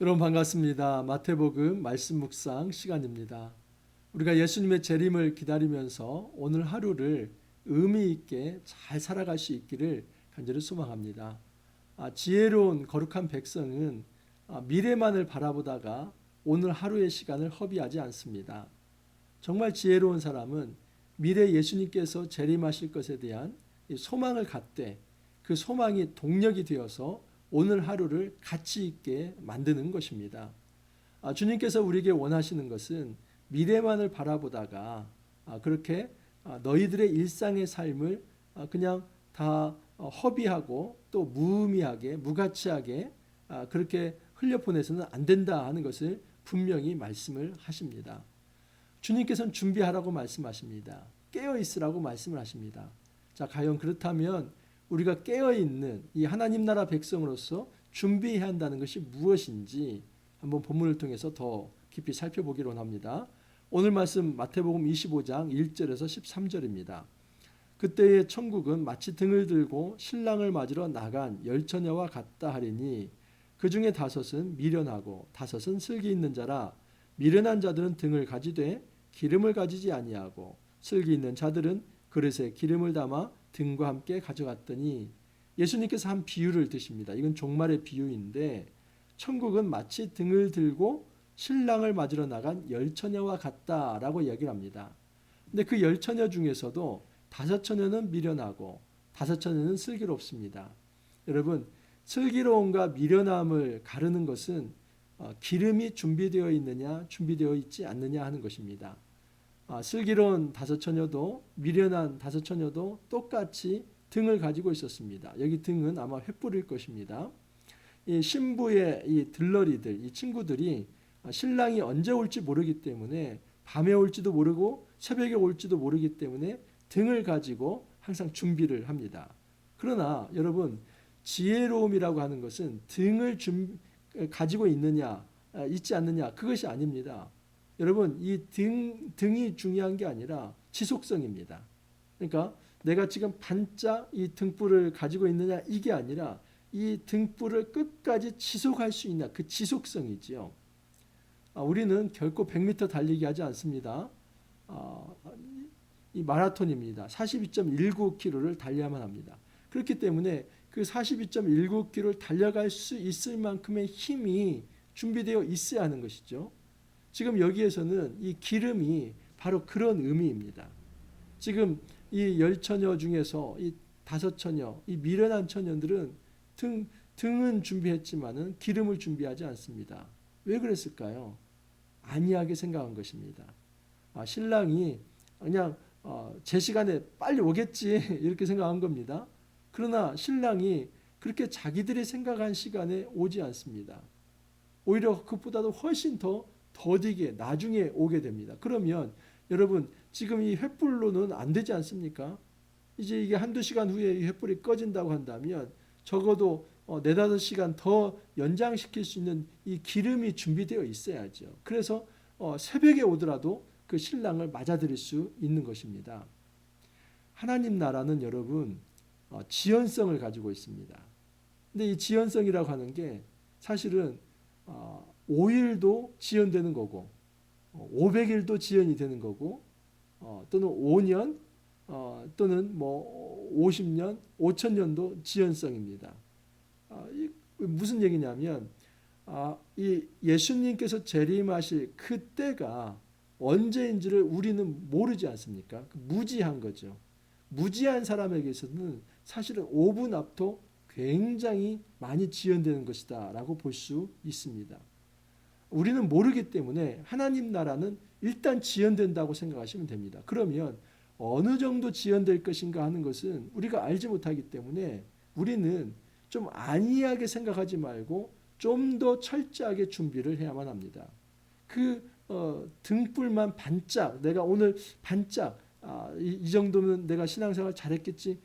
여러분 반갑습니다. 마태복음 말씀 묵상 시간입니다. 우리가 예수님의 재림을 기다리면서 오늘 하루를 의미 있게 잘 살아갈 수 있기를 간절히 소망합니다. 지혜로운 거룩한 백성은 미래만을 바라보다가 오늘 하루의 시간을 허비하지 않습니다. 정말 지혜로운 사람은 미래 예수님께서 재림하실 것에 대한 소망을 갖되 그 소망이 동력이 되어서 오늘 하루를 가치 있게 만드는 것입니다. 주님께서 우리에게 원하시는 것은 미래만을 바라보다가 그렇게 너희들의 일상의 삶을 그냥 다 허비하고 또 무의미하게 무가치하게 그렇게 흘려보내서는 안 된다 하는 것을 분명히 말씀을 하십니다. 주님께서는 준비하라고 말씀하십니다. 깨어있으라고 말씀을 하십니다. 자, 과연 그렇다면 우리가 깨어있는 이 하나님 나라 백성으로서 준비해야 한다는 것이 무엇인지 한번 본문을 통해서 더 깊이 살펴보기로 합니다. 오늘 말씀 마태복음 25장 1절에서 13절입니다. 그때의 천국은 마치 등을 들고 신랑을 맞으러 나간 열처녀와 같다 하리니 그 중에 다섯은 미련하고 다섯은 슬기 있는 자라. 미련한 자들은 등을 가지되 기름을 가지지 아니하고 슬기 있는 자들은 그릇에 기름을 담아 등과 함께 가져갔더니 예수님께서 한 비유를 드십니다. 이건 종말의 비유인데 천국은 마치 등을 들고 신랑을 맞으러 나간 열처녀와 같다라고 이야기를 합니다. 근데 그 열처녀 중에서도 다섯 처녀는 미련하고 다섯 처녀는 슬기롭습니다. 여러분, 슬기로움과 미련함을 가르는 것은 기름이 준비되어 있느냐 준비되어 있지 않느냐 하는 것입니다. 슬기로운 다섯 처녀도 미련한 다섯 처녀도 똑같이 등을 가지고 있었습니다. 여기 등은 아마 횃불일 것입니다. 이 신부의 이 들러리들, 이 친구들이 신랑이 언제 올지 모르기 때문에 밤에 올지도 모르고 새벽에 올지도 모르기 때문에 등을 가지고 항상 준비를 합니다. 그러나 여러분, 지혜로움이라고 하는 것은 등을 가지고 있느냐 있지 않느냐 그것이 아닙니다. 여러분, 이 등이 중요한 게 아니라 지속성입니다. 그러니까 내가 지금 반짝 이 등불을 가지고 있느냐 이게 아니라 이 등불을 끝까지 지속할 수 있냐 그 지속성이지요. 우리는 결코 100m 달리기 하지 않습니다. 이 마라톤입니다. 42.19km를 달려야만 합니다. 그렇기 때문에 그 42.19km를 달려갈 수 있을 만큼의 힘이 준비되어 있어야 하는 것이죠. 지금 여기에서는 이 기름이 바로 그런 의미입니다. 지금 이 열 처녀 중에서 이 다섯 처녀, 이 미련한 처녀들은 등은 준비했지만은 기름을 준비하지 않습니다. 왜 그랬을까요? 안이하게 생각한 것입니다. 신랑이 그냥 제 시간에 빨리 오겠지 이렇게 생각한 겁니다. 그러나 신랑이 그렇게 자기들이 생각한 시간에 오지 않습니다. 오히려 그것보다도 훨씬 더 더디게 나중에 오게 됩니다. 그러면 여러분, 지금 이 횃불로는 안 되지 않습니까? 이제 이게 한두 시간 후에 이 횃불이 꺼진다고 한다면 적어도 4-5시간 더 연장시킬 수 있는 이 기름이 준비되어 있어야죠. 그래서 새벽에 오더라도 그 신랑을 맞아들일 수 있는 것입니다. 하나님 나라는 여러분 지연성을 가지고 있습니다. 근데 이 지연성이라고 하는 게 사실은 5일도 지연되는 거고 500일도 지연이 되는 거고 또는 5년 또는 뭐 50년, 5000년도 지연성입니다. 무슨 얘기냐면 이 예수님께서 재림하실 그때가 언제인지를 우리는 모르지 않습니까? 무지한 거죠. 무지한 사람에게서는 사실은 5분 앞도 굉장히 많이 지연되는 것이다 라고 볼 수 있습니다. 우리는 모르기 때문에 하나님 나라는 일단 지연된다고 생각하시면 됩니다. 그러면 어느 정도 지연될 것인가 하는 것은 우리가 알지 못하기 때문에 우리는 좀 안이하게 생각하지 말고 좀 더 철저하게 준비를 해야만 합니다. 그 등불만 반짝 내가 오늘 반짝 이 정도면 내가 신앙생활 잘했겠지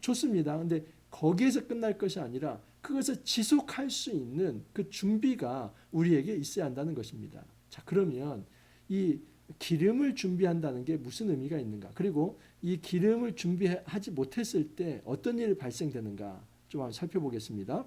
좋습니다. 근데 거기에서 끝날 것이 아니라 그것을 지속할 수 있는 그 준비가 우리에게 있어야 한다는 것입니다. 자, 그러면 이 기름을 준비한다는 게 무슨 의미가 있는가? 그리고 이 기름을 준비하지 못했을 때 어떤 일이 발생되는가? 좀 한번 살펴보겠습니다.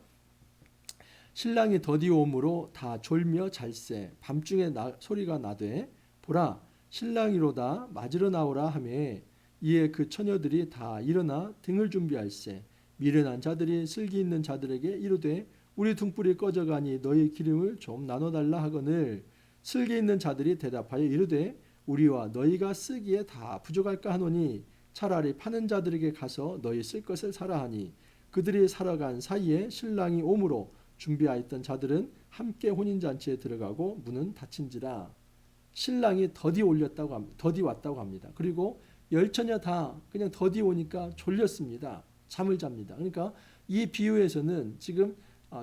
신랑이 더디오므로 다 졸며 잘세 밤중에 소리가 나되 보라 신랑이로다 맞으러 나오라 하매 이에 그 처녀들이 다 일어나 등을 준비할세 미련한 자들이 슬기 있는 자들에게 이르되 우리 등불이 꺼져가니 너희 기름을 좀 나눠달라 하거늘 슬기 있는 자들이 대답하여 이르되 우리와 너희가 쓰기에 다 부족할까 하노니 차라리 파는 자들에게 가서 너희 쓸 것을 사라 하니 그들이 살아간 사이에 신랑이 오므로 준비하였던 자들은 함께 혼인잔치에 들어가고 문은 닫힌지라. 신랑이 더디 왔다고 합니다. 그리고 열처녀 다 그냥 더디 오니까 졸렸습니다. 잠을 잡니다. 그러니까 이 비유에서는 지금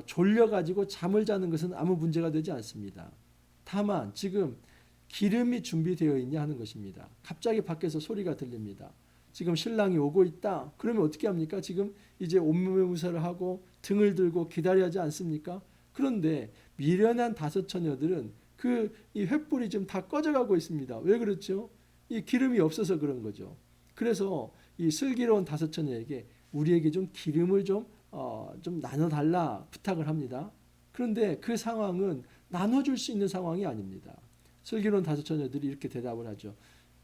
졸려가지고 잠을 자는 것은 아무 문제가 되지 않습니다. 다만 지금 기름이 준비되어 있냐 하는 것입니다. 갑자기 밖에서 소리가 들립니다. 지금 신랑이 오고 있다. 그러면 어떻게 합니까? 지금 이제 온몸에 무사를 하고 등을 들고 기다려야 하지 않습니까? 그런데 미련한 다섯 처녀들은 이 횃불이 지금 다 꺼져가고 있습니다. 왜 그렇죠? 이 기름이 없어서 그런 거죠. 그래서 이 슬기로운 다섯 처녀에게 우리에게 좀 기름을 좀 나눠달라 부탁을 합니다. 그런데 그 상황은 나눠줄 수 있는 상황이 아닙니다. 슬기로운 다섯 처녀들이 이렇게 대답을 하죠.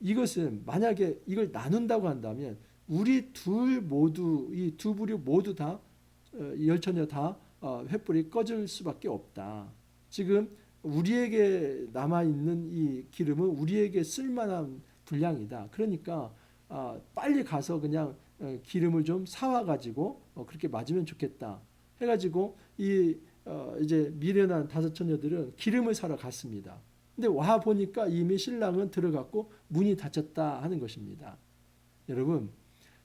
이것은 만약에 이걸 나눈다고 한다면 우리 둘 모두 이 두 부류 모두 다 열 처녀 다 횃불이 꺼질 수밖에 없다. 지금 우리에게 남아 있는 이 기름은 우리에게 쓸만한 분량이다. 그러니까 빨리 가서 그냥 기름을 좀 사와 가지고 그렇게 맞으면 좋겠다. 해가지고 이제 미련한 다섯 처녀들은 기름을 사러 갔습니다. 근데 와 보니까 이미 신랑은 들어갔고 문이 닫혔다 하는 것입니다. 여러분,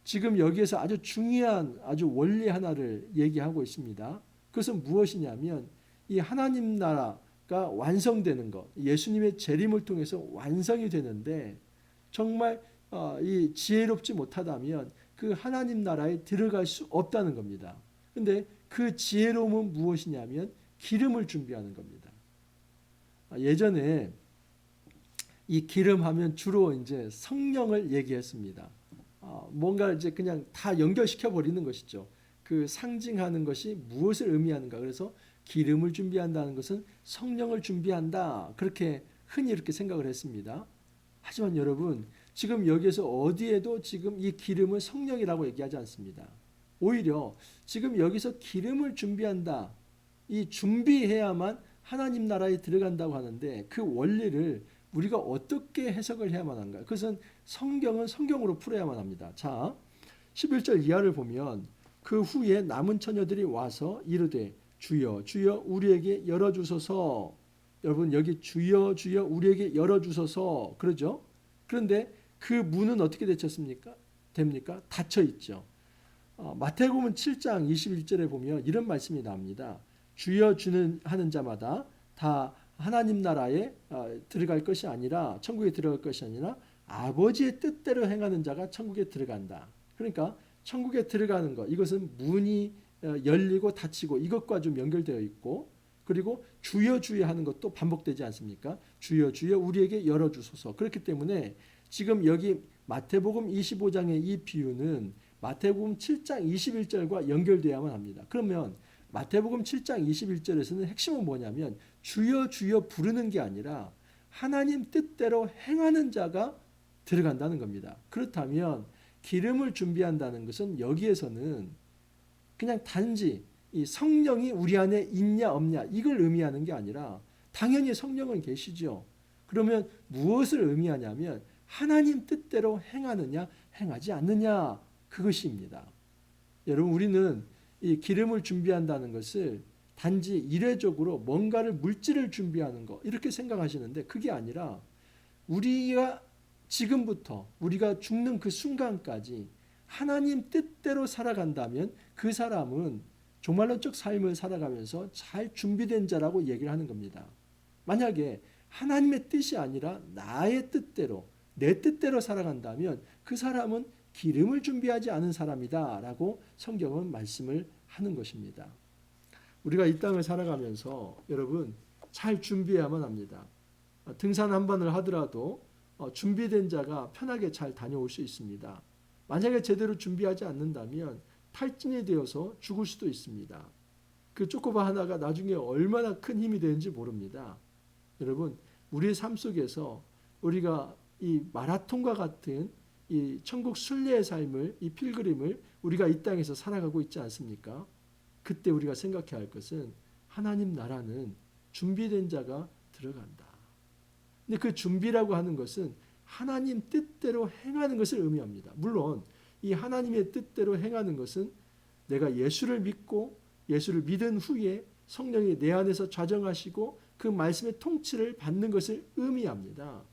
지금 여기에서 아주 중요한 아주 원리 하나를 얘기하고 있습니다. 그것은 무엇이냐면 이 하나님 나라가 완성되는 것, 예수님의 재림을 통해서 완성이 되는데 정말 이 지혜롭지 못하다면 그 하나님 나라에 들어갈 수 없다는 겁니다. 근데 그 지혜로움은 무엇이냐면 기름을 준비하는 겁니다. 예전에 이 기름 하면 주로 이제 성령을 얘기했습니다. 뭔가 이제 그냥 다 연결시켜 버리는 것이죠. 그 상징하는 것이 무엇을 의미하는가. 그래서 기름을 준비한다는 것은 성령을 준비한다. 그렇게 흔히 이렇게 생각을 했습니다. 하지만 여러분, 지금 여기에서 어디에도 지금 이 기름을 성령이라고 얘기하지 않습니다. 오히려 지금 여기서 기름을 준비한다. 이 준비해야만 하나님 나라에 들어간다고 하는데 그 원리를 우리가 어떻게 해석을 해야만 한가? 그것은 성경은 성경으로 풀어야만 합니다. 자, 11절 이하를 보면 그 후에 남은 처녀들이 와서 이르되 주여 주여 우리에게 열어주소서. 여러분 여기 주여 주여 우리에게 열어주소서 그러죠. 그런데 그 문은 어떻게 됩니까? 닫혀 있죠. 마태복음 7장 21절에 보면 이런 말씀이 나옵니다. 주여 주는 하는 자마다 다 하나님 나라에 들어갈 것이 아니라 천국에 들어갈 것이 아니라 아버지의 뜻대로 행하는 자가 천국에 들어간다. 그러니까 천국에 들어가는 것 이것은 문이 열리고 닫히고 이것과 좀 연결되어 있고 그리고 주여 주여 하는 것도 반복되지 않습니까? 주여 주여 우리에게 열어주소서. 그렇기 때문에 지금 여기 마태복음 25장의 이 비유는 마태복음 7장 21절과 연결되어야만 합니다. 그러면 마태복음 7장 21절에서는 핵심은 뭐냐면 주여 주여 부르는 게 아니라 하나님 뜻대로 행하는 자가 들어간다는 겁니다. 그렇다면 기름을 준비한다는 것은 여기에서는 그냥 단지 이 성령이 우리 안에 있냐 없냐 이걸 의미하는 게 아니라 당연히 성령은 계시죠. 그러면 무엇을 의미하냐면 하나님 뜻대로 행하느냐 행하지 않느냐 그것입니다. 여러분 우리는 이 기름을 준비한다는 것을 단지 이례적으로 뭔가를 물질을 준비하는 것 이렇게 생각하시는데 그게 아니라 우리가 지금부터 우리가 죽는 그 순간까지 하나님 뜻대로 살아간다면 그 사람은 종말론적 삶을 살아가면서 잘 준비된 자라고 얘기를 하는 겁니다. 만약에 하나님의 뜻이 아니라 나의 뜻대로 내 뜻대로 살아간다면 그 사람은 기름을 준비하지 않은 사람이다 라고 성경은 말씀을 하는 것입니다. 우리가 이 땅을 살아가면서 여러분 잘 준비해야만 합니다. 등산 한 번을 하더라도 준비된 자가 편하게 잘 다녀올 수 있습니다. 만약에 제대로 준비하지 않는다면 탈진이 되어서 죽을 수도 있습니다. 그 초코바 하나가 나중에 얼마나 큰 힘이 되는지 모릅니다. 여러분, 우리의 삶 속에서 우리가 이 마라톤과 같은 이 천국 순례의 삶을, 이 필그림을 우리가 이 땅에서 살아가고 있지 않습니까? 그때 우리가 생각해야 할 것은 하나님 나라는 준비된 자가 들어간다. 근데 그 준비라고 하는 것은 하나님 뜻대로 행하는 것을 의미합니다. 물론 이 하나님의 뜻대로 행하는 것은 내가 예수를 믿고 예수를 믿은 후에 성령이 내 안에서 좌정하시고 그 말씀의 통치를 받는 것을 의미합니다.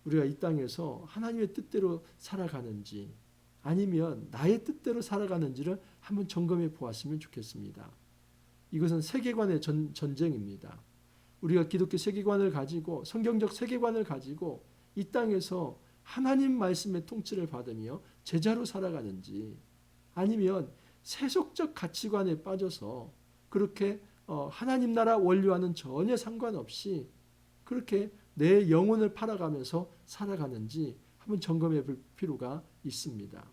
우리가 이 땅에서 하나님의 뜻대로 살아가는지 아니면 나의 뜻대로 살아가는지를 한번 점검해 보았으면 좋겠습니다. 이것은 세계관의 전쟁입니다. 우리가 기독교 세계관을 가지고 성경적 세계관을 가지고 이 땅에서 하나님 말씀의 통치를 받으며 제자로 살아가는지 아니면 세속적 가치관에 빠져서 그렇게 하나님 나라 원리와는 전혀 상관없이 그렇게 내 영혼을 팔아가면서 살아가는지 한번 점검해 볼 필요가 있습니다.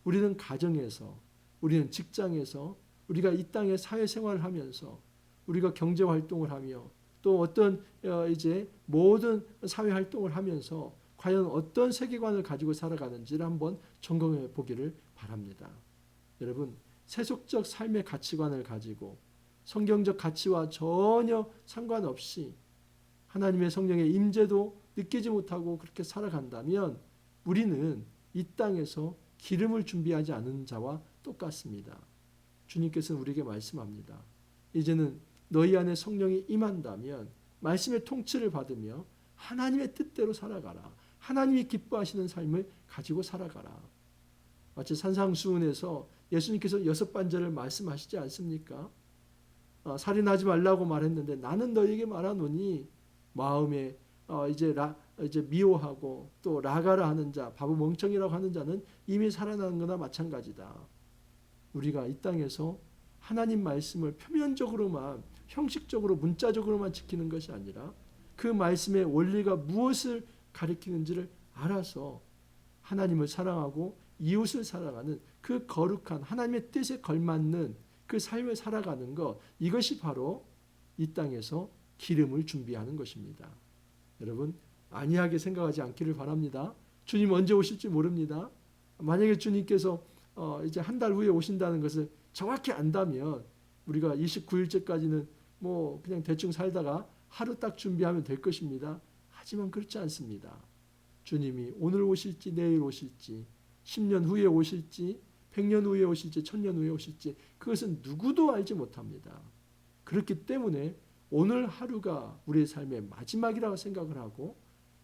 우리는 가정에서, 우리는 직장에서, 우리가 이 땅에 사회생활을 하면서 우리가 경제활동을 하며 또 어떤 이제 모든 사회활동을 하면서 과연 어떤 세계관을 가지고 살아가는지를 한번 점검해 보기를 바랍니다. 여러분, 세속적 삶의 가치관을 가지고 성경적 가치와 전혀 상관없이 하나님의 성령의 임재도 느끼지 못하고 그렇게 살아간다면 우리는 이 땅에서 기름을 준비하지 않은 자와 똑같습니다. 주님께서는 우리에게 말씀합니다. 이제는 너희 안에 성령이 임한다면 말씀의 통치를 받으며 하나님의 뜻대로 살아가라. 하나님이 기뻐하시는 삶을 가지고 살아가라. 마치 산상수훈에서 예수님께서 6반절을 말씀하시지 않습니까? 살인하지 말라고 말했는데 나는 너희에게 말하노니 마음에 이제 미워하고 또 라가라 하는 자, 바보 멍청이라고 하는 자는 이미 살아나는 거나 마찬가지다. 우리가 이 땅에서 하나님 말씀을 표면적으로만 형식적으로 문자적으로만 지키는 것이 아니라 그 말씀의 원리가 무엇을 가리키는지를 알아서 하나님을 사랑하고 이웃을 사랑하는 그 거룩한 하나님의 뜻에 걸맞는 그 삶을 살아가는 것, 이것이 바로 이 땅에서 기름을 준비하는 것입니다. 여러분, 안이하게 생각하지 않기를 바랍니다. 주님 언제 오실지 모릅니다. 만약에 주님께서 이제 한 달 후에 오신다는 것을 정확히 안다면 우리가 29일째까지는 뭐 그냥 대충 살다가 하루 딱 준비하면 될 것입니다. 하지만 그렇지 않습니다. 주님이 오늘 오실지 내일 오실지 10년 후에 오실지 100년 후에 오실지 1000년 후에 오실지 그것은 누구도 알지 못합니다. 그렇기 때문에 오늘 하루가 우리의 삶의 마지막이라고 생각을 하고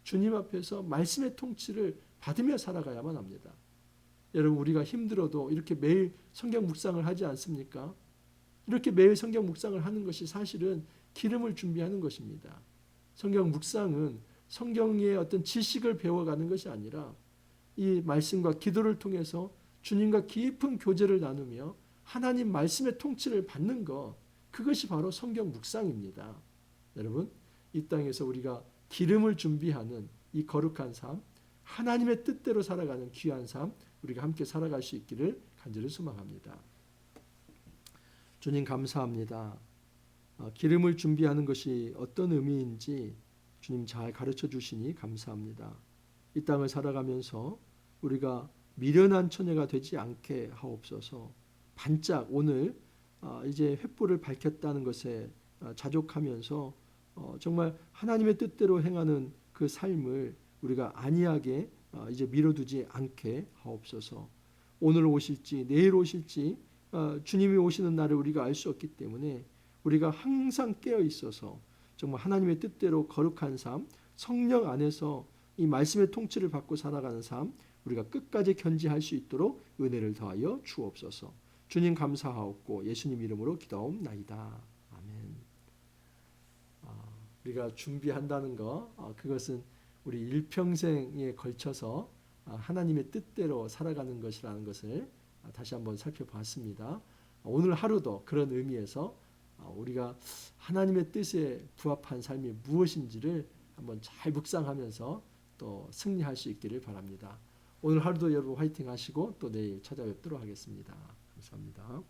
주님 앞에서 말씀의 통치를 받으며 살아가야만 합니다. 여러분, 우리가 힘들어도 이렇게 매일 성경 묵상을 하지 않습니까? 이렇게 매일 성경 묵상을 하는 것이 사실은 기름을 준비하는 것입니다. 성경 묵상은 성경의 어떤 지식을 배워가는 것이 아니라 이 말씀과 기도를 통해서 주님과 깊은 교제를 나누며 하나님 말씀의 통치를 받는 것, 그것이 바로 성경 묵상입니다. 여러분, 이 땅에서 우리가 기름을 준비하는 이 거룩한 삶, 하나님의 뜻대로 살아가는 귀한 삶, 우리가 함께 살아갈 수 있기를 간절히 소망합니다. 주님 감사합니다. 기름을 준비하는 것이 어떤 의미인지 주님 잘 가르쳐 주시니 감사합니다. 이 땅을 살아가면서 우리가 미련한 처녀가 되지 않게 하옵소서. 반짝 오늘 이제 횃불을 밝혔다는 것에 자족하면서 정말 하나님의 뜻대로 행하는 그 삶을 우리가 안이하게 이제 미뤄두지 않게 하옵소서. 오늘 오실지 내일 오실지 주님이 오시는 날을 우리가 알 수 없기 때문에 우리가 항상 깨어 있어서 정말 하나님의 뜻대로 거룩한 삶, 성령 안에서 이 말씀의 통치를 받고 살아가는 삶, 우리가 끝까지 견지할 수 있도록 은혜를 더하여 주옵소서. 주님 감사하옵고 예수님 이름으로 기도하옵나이다. 아멘. 우리가 준비한다는 거, 그것은 우리 일평생에 걸쳐서 하나님의 뜻대로 살아가는 것이라는 것을 다시 한번 살펴봤습니다. 오늘 하루도 그런 의미에서 우리가 하나님의 뜻에 부합한 삶이 무엇인지를 한번 잘 묵상하면서 또 승리할 수 있기를 바랍니다. 오늘 하루도 여러분 화이팅 하시고 또 내일 찾아뵙도록 하겠습니다. 감사합니다.